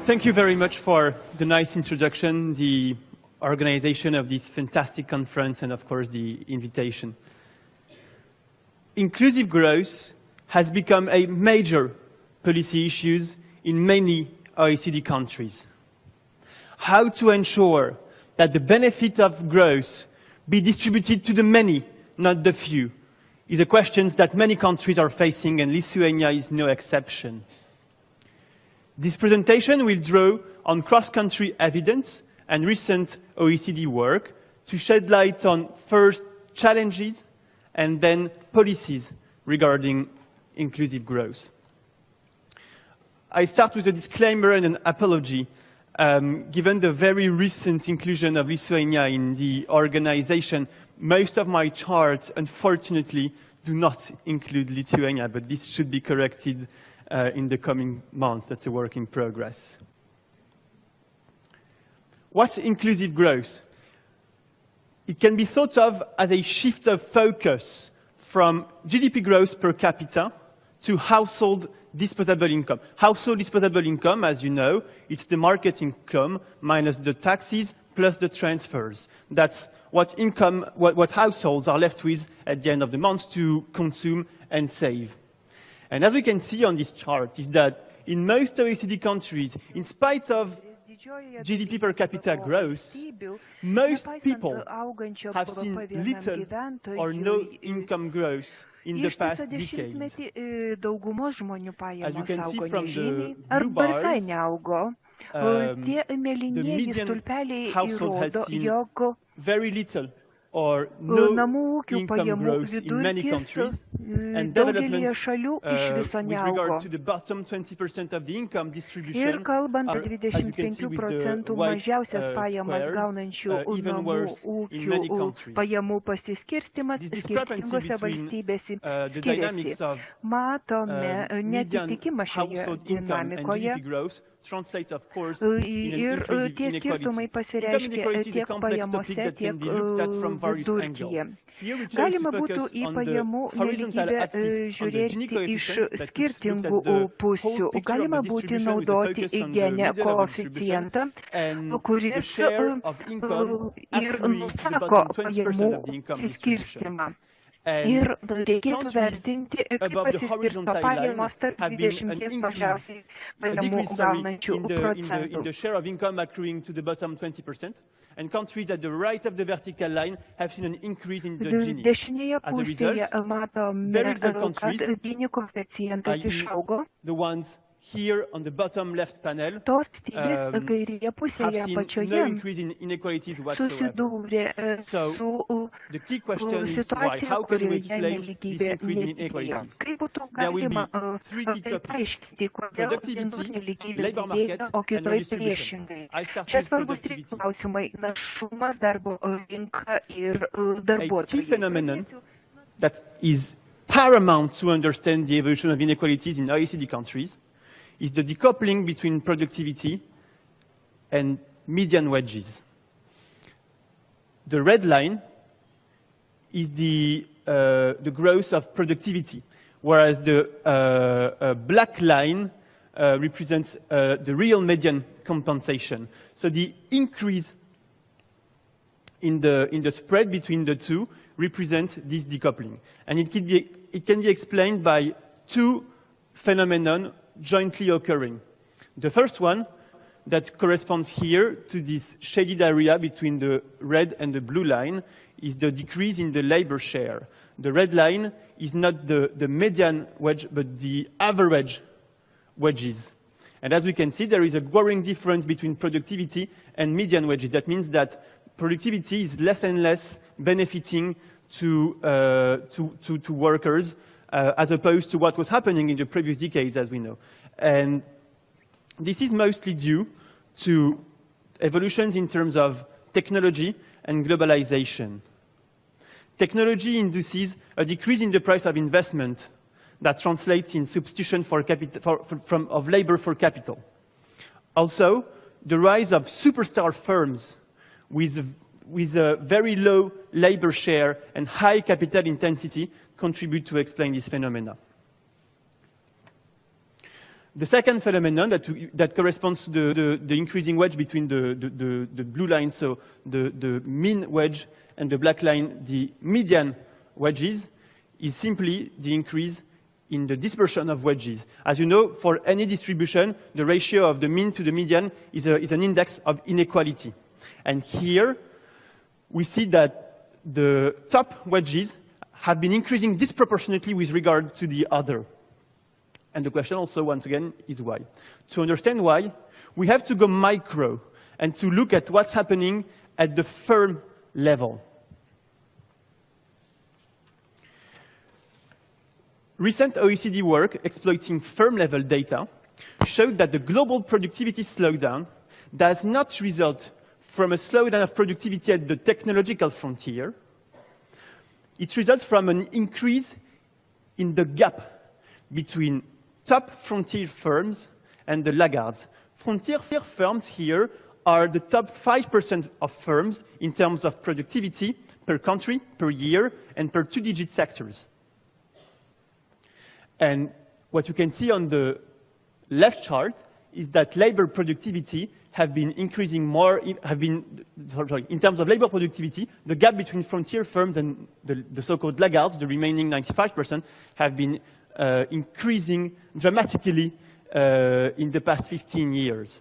Thank you very much for the nice introduction, the organization of this fantastic conference, and of course the invitation. Inclusive growth has become a major policy issue in many OECD countries. How to ensure that the benefit of growth be distributed to the many, not the few, is a question that many countries are facing, and Lithuania is no exception. This presentation will draw on cross-country evidence and recent OECD work to shed light on first challenges and then policies regarding inclusive growth. I start with a disclaimer and an apology. Given the very recent inclusion of Lithuania in the organization, most of my charts, unfortunately, do not include Lithuania, but this should be corrected in the coming months. That's a work in progress. What's inclusive growth? It can be thought of as a shift of focus from GDP growth per capita to household disposable income. Household disposable income, as you know, it's the market income minus the taxes plus the transfers. That's what income, what households are left with at the end of the month to consume and save. And as we can see on this chart, is that in most OECD countries, in spite of GDP per capita growth, most people have seen little or no income growth in the past decade. As you can see from the blue bars, the median household has seen very little or no income growth in many countries, and developments with regard to the bottom 20% of the income distribution are, as you can see with the white squares, even worse in many countries. This discrepancy between the dynamics of median household income and GDP growth translates, of course, in an increasing inequality. Income inequality is a complex topic that can be looked at from various angles. Here we chose to focus on the horizontal axis on the Gini coefficient that looks at the whole picture of the distribution with a focus on the middle of the distribution and the share of income accruing to the bottom 20% of the income distribution. And countries above the horizontal line have been an increase, in the share of income accruing to the bottom 20%, and countries at the right of the vertical line have seen an increase in the Gini. As a result, very little countries, i.e. the ones here on the bottom left panel, have seen no increase in inequalities whatsoever. So the key question is why? How can we explain this increase in inequalities? There will be three key topics: productivity, labor market, and redistribution. I start with productivity. A key phenomenon that is paramount to understand the evolution of inequalities in OECD countries is the decoupling between productivity and median wages. The red line is the growth of productivity, whereas the black line represents the real median compensation. So the increase in the spread between the two represents this decoupling. And it can be explained by two phenomena jointly occurring. The first one, that corresponds here to this shaded area between the red and the blue line, is the decrease in the labor share. The red line is not the median wage, but the average wages. And as we can see, there is a growing difference between productivity and median wages. That means that productivity is less and less benefiting to workers, as opposed to what was happening in the previous decades, as we know. And this is mostly due to evolutions in terms of technology and globalization. Technology induces a decrease in the price of investment that translates in substitution of labor for capital. Also, the rise of superstar firms with a very low labor share and high capital intensity contribute to explain this phenomena. The second phenomenon that corresponds to the increasing wedge between the blue line, so the mean wedge, and the black line, the median wedges, is simply the increase in the dispersion of wedges. As you know, for any distribution, the ratio of the mean to the median is an index of inequality. And here, we see that the top wedges have been increasing disproportionately with regard to the other. And the question also, once again, is why. To understand why, we have to go micro and to look at what's happening at the firm level. Recent OECD work exploiting firm-level data showed that the global productivity slowdown does not result from a slowdown of productivity at the technological frontier. It results from an increase in the gap between top frontier firms and the laggards. Frontier firms here are the top 5% of firms in terms of productivity per country, per year, and per two-digit sectors. And what you can see on the left chart is that labor productivity have been increasing more, in terms of labor productivity, the gap between frontier firms and the so-called laggards, the remaining 95%, have been increasing dramatically in the past 15 years.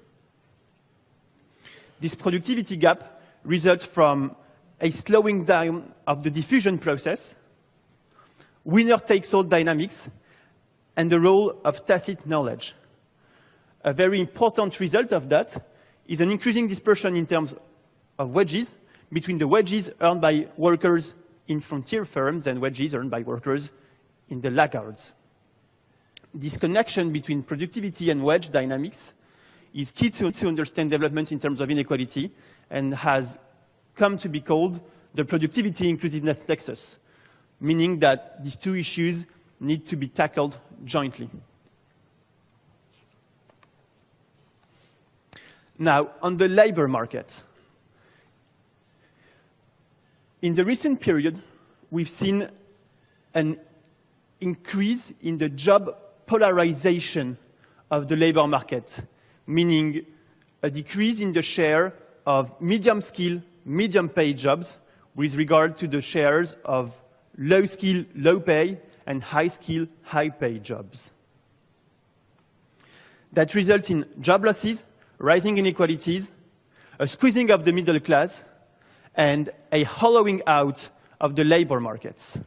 This productivity gap results from a slowing down of the diffusion process, winner-takes-all dynamics, and the role of tacit knowledge. A very important result of that is an increasing dispersion in terms of wages between the wages earned by workers in frontier firms and wages earned by workers in the laggards. This connection between productivity and wage dynamics is key to understand development in terms of inequality and has come to be called the productivity inclusiveness nexus, meaning that these two issues need to be tackled jointly. Now, on the labor market. In the recent period, we've seen an increase in the job polarization of the labor market, meaning a decrease in the share of medium-skill, medium-paid jobs with regard to the shares of low-skill, low-pay, and high-skill, high-paid jobs. That results in job losses, rising inequalities, a squeezing of the middle class, and a hollowing out of the labor markets.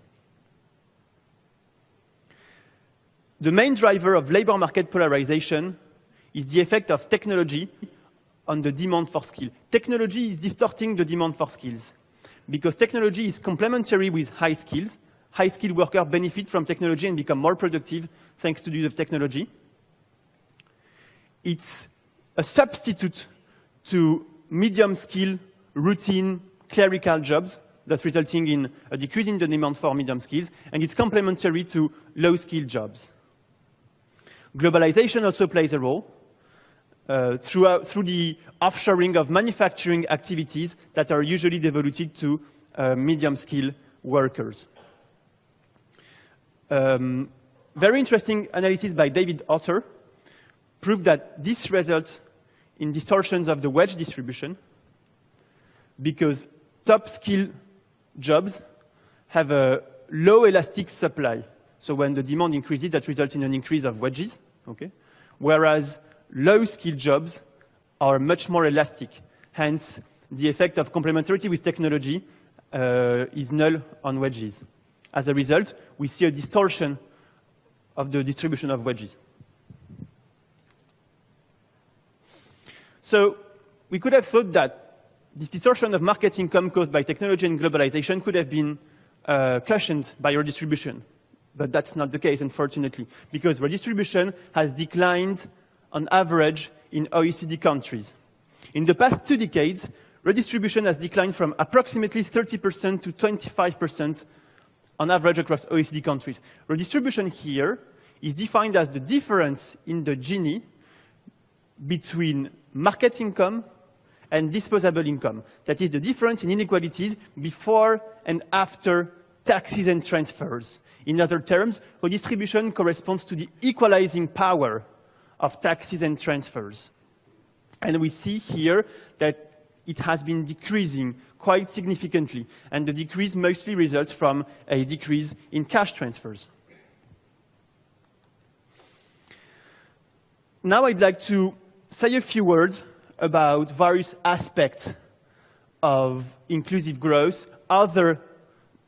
The main driver of labor market polarization is the effect of technology on the demand for skill. Technology is distorting the demand for skills because technology is complementary with high skills. High-skilled workers benefit from technology and become more productive thanks to the use of technology. It's a substitute to medium-skill, routine, clerical jobs that's resulting in a decrease in the demand for medium skills, and it's complementary to low-skill jobs. Globalization also plays a role through the offshoring of manufacturing activities that are usually devoted to medium-skill workers. Very interesting analysis by David Otter proved that this results in distortions of the wage distribution because top skill jobs have a low elastic supply. So when the demand increases, that results in an increase of wages, okay? Whereas low-skill jobs are much more elastic. Hence, the effect of complementarity with technology is null on wages. As a result, we see a distortion of the distribution of wages. So we could have thought that this distortion of market income caused by technology and globalization could have been cushioned by redistribution. But that's not the case, unfortunately, because redistribution has declined on average in OECD countries. In the past 2 decades, redistribution has declined from approximately 30% to 25% on average across OECD countries. Redistribution here is defined as the difference in the Gini between market income and disposable income. That is the difference in inequalities before and after taxes and transfers. In other terms, redistribution corresponds to the equalizing power of taxes and transfers. And we see here that it has been decreasing quite significantly, and the decrease mostly results from a decrease in cash transfers. Now I'd like to say a few words about various aspects of inclusive growth other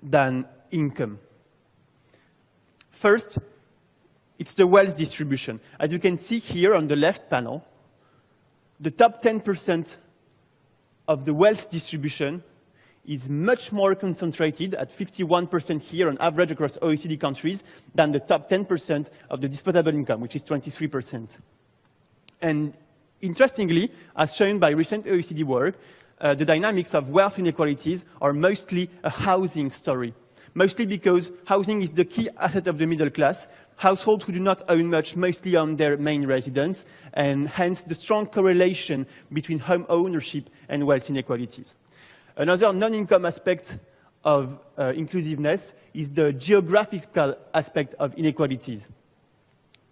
than income. First, it's the wealth distribution. As you can see here on the left panel, the top 10% of the wealth distribution is much more concentrated at 51% here on average across OECD countries than the top 10% of the disposable income, which is 23%. And interestingly, as shown by recent OECD work, the dynamics of wealth inequalities are mostly a housing story, mostly because housing is the key asset of the middle class. Households who do not own much mostly own their main residence, and hence the strong correlation between home ownership and wealth inequalities. Another non-income aspect of inclusiveness is the geographical aspect of inequalities.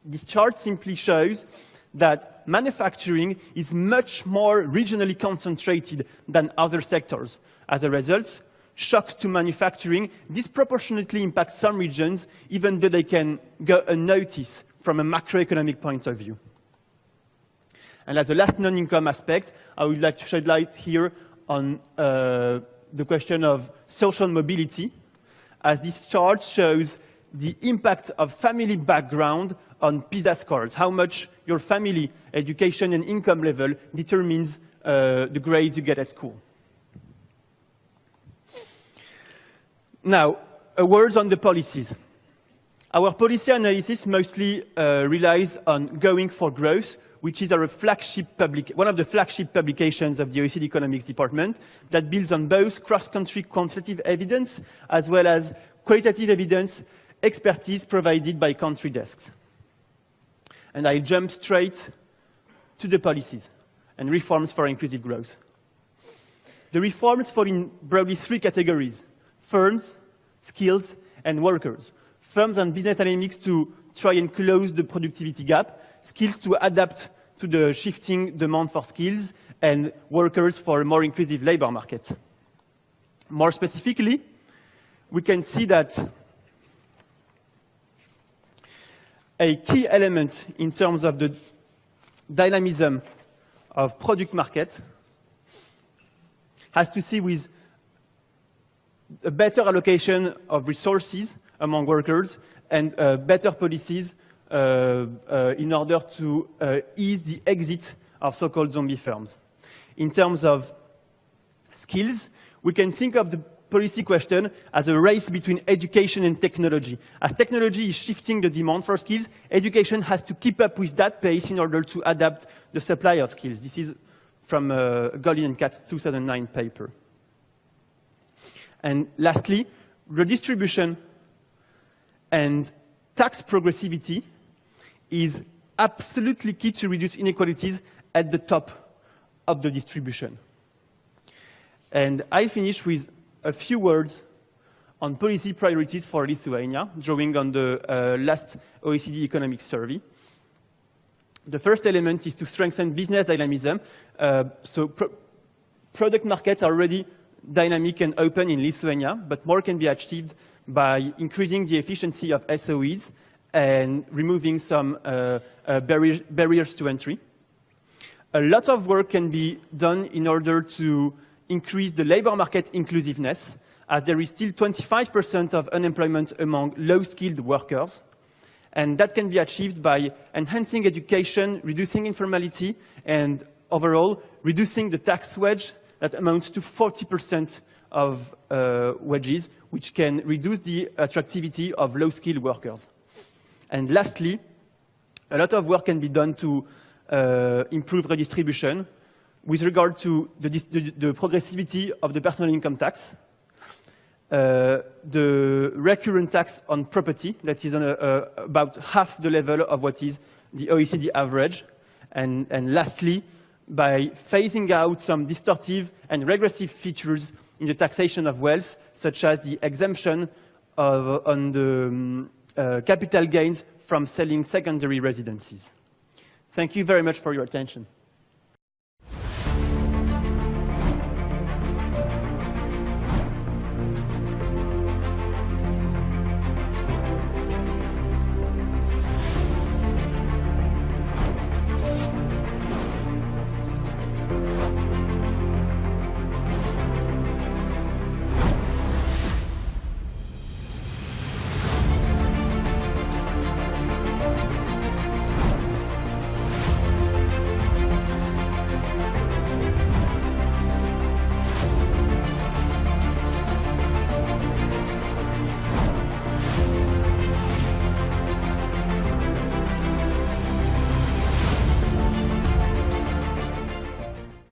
This chart simply shows that manufacturing is much more regionally concentrated than other sectors. As a result, shocks to manufacturing disproportionately impact some regions, even though they can go unnoticed from a macroeconomic point of view. And as a last non-income aspect, I would like to shed light here on the question of social mobility, as this chart shows the impact of family background on PISA scores, how much your family, education, and income level determines the grades you get at school. Now, a word on the policies. Our policy analysis mostly relies on Going for Growth, which is our one of the flagship publications of the OECD Economics Department that builds on both cross-country quantitative evidence as well as qualitative evidence expertise provided by country desks. And I jump straight to the policies and reforms for inclusive growth. The reforms fall in broadly three categories: firms, skills, and workers. Firms and business dynamics to try and close the productivity gap, skills to adapt to the shifting demand for skills, and workers for a more inclusive labor market. More specifically, we can see that a key element in terms of the dynamism of product market has to see with a better allocation of resources among workers and better policies in order to ease the exit of so-called zombie firms. In terms of skills, we can think of the policy question as a race between education and technology. As technology is shifting the demand for skills, education has to keep up with that pace in order to adapt the supply of skills. This is from Goldin and Katz 2009 paper. And lastly, redistribution and tax progressivity is absolutely key to reduce inequalities at the top of the distribution. And I finish with a few words on policy priorities for Lithuania, drawing on the last OECD economic survey. The first element is to strengthen business dynamism. Product markets are already dynamic and open in Lithuania, but more can be achieved by increasing the efficiency of SOEs and removing some barriers to entry. A lot of work can be done in order to increase the labor market inclusiveness, as there is still 25% of unemployment among low-skilled workers. And that can be achieved by enhancing education, reducing informality, and overall reducing the tax wedge that amounts to 40% of wages, which can reduce the attractivity of low-skilled workers. And lastly, a lot of work can be done to improve redistribution with regard to the progressivity of the personal income tax, the recurrent tax on property, that is on about half the level of what is the OECD average, and lastly, by phasing out some distortive and regressive features in the taxation of wealth, such as the exemption on the capital gains from selling secondary residences. Thank you very much for your attention.